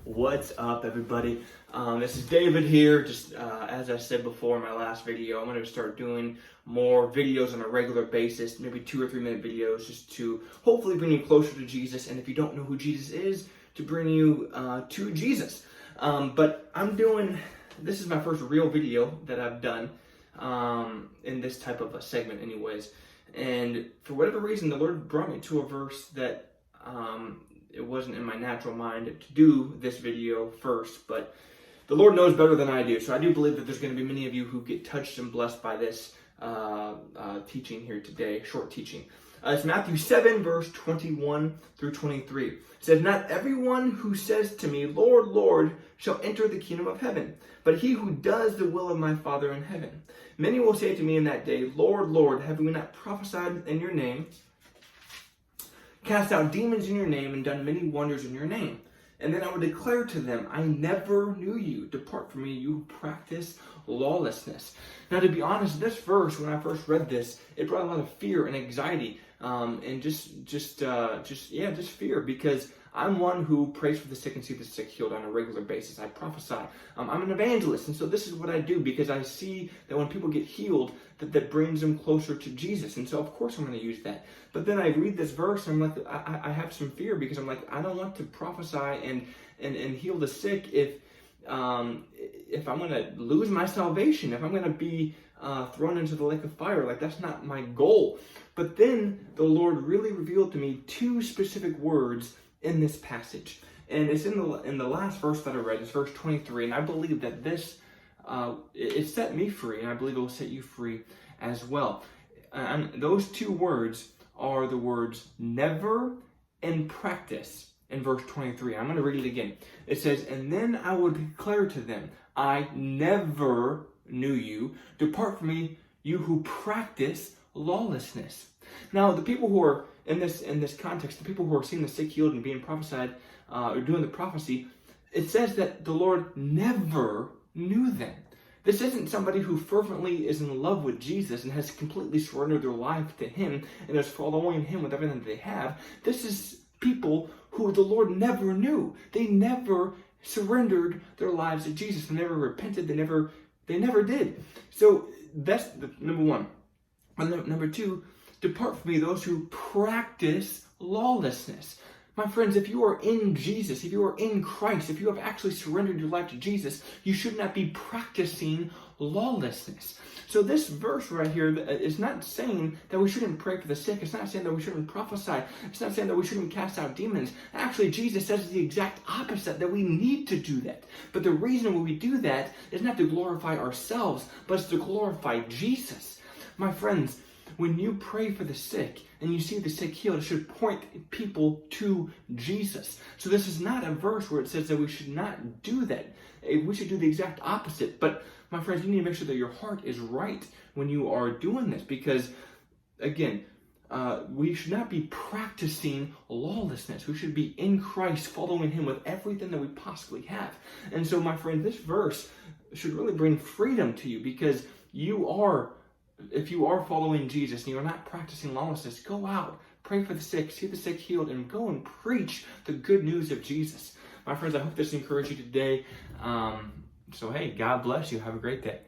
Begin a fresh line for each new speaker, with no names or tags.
What's up, everybody? This is David here. Just as I said before in my last video, I'm going to start doing more videos on a regular basis, maybe 2 or 3 minute videos, just to hopefully bring you closer to Jesus. And if you don't know who Jesus is, to bring you to Jesus. But this is my first real video that I've done in this type of a segment anyways. And for whatever reason, the Lord brought me to a verse that it wasn't in my natural mind to do this video first, but the Lord knows better than I do. So I do believe that there's going to be many of you who get touched and blessed by this teaching here today, short teaching. It's Matthew 7, verse 21 through 23. It says, "Not everyone who says to me, 'Lord, Lord,' shall enter the kingdom of heaven, but he who does the will of my Father in heaven. Many will say to me in that day, 'Lord, Lord, have we not prophesied in your name, cast out demons in your name, and done many wonders in your name?' And then I will declare to them, 'I never knew you. Depart from me, you who practice lawlessness.'" Now, to be honest, this verse, when I first read this, it brought a lot of fear and anxiety, and just fear, because I'm one who prays for the sick and see the sick healed on a regular basis. I prophesy. I'm an evangelist, and so this is what I do because I see that when people get healed, that brings them closer to Jesus. And so, of course, I'm going to use that. But then I read this verse, and I'm like, I have some fear because I'm like, I don't want to prophesy and heal the sick if I'm going to lose my salvation, if I'm going to be thrown into the lake of fire. Like, that's not my goal. But then the Lord really revealed to me 2 specific words in this passage, and it's in the last verse that I read. It's verse 23, and I believe that this it set me free, and I believe it will set you free as well. And those 2 words are the words "never" and "practice" in verse 23. I'm going to read it again. It says, "And then I will declare to them, 'I never knew you. Depart from me, you who practice lawlessness.'" Now, the people who are in this context, the people who are seeing the sick healed and being prophesied, or doing the prophecy, it says that the Lord never knew them. This isn't somebody who fervently is in love with Jesus and has completely surrendered their life to Him and is following Him with everything that they have. This is people who the Lord never knew. They never surrendered their lives to Jesus. They never repented. They never did. So that's the number one. And number 2, "Depart from me, those who practice lawlessness." My friends, if you are in Jesus, if you are in Christ, if you have actually surrendered your life to Jesus, you should not be practicing lawlessness. So this verse right here is not saying that we shouldn't pray for the sick. It's not saying that we shouldn't prophesy. It's not saying that we shouldn't cast out demons. Actually, Jesus says the exact opposite, that we need to do that. But the reason we do that is not to glorify ourselves, but it's to glorify Jesus. My friends, when you pray for the sick and you see the sick healed, it should point people to Jesus. So this is not a verse where it says that we should not do that. We should do the exact opposite. But my friends, you need to make sure that your heart is right when you are doing this, because again, we should not be practicing lawlessness. We should be in Christ, following Him with everything that we possibly have. And so, my friend, this verse should really bring freedom to you, because if you are following Jesus and you are not practicing lawlessness, go out, pray for the sick, see the sick healed, and go and preach the good news of Jesus. My friends, I hope this encouraged you today. So hey, God bless you. Have a great day.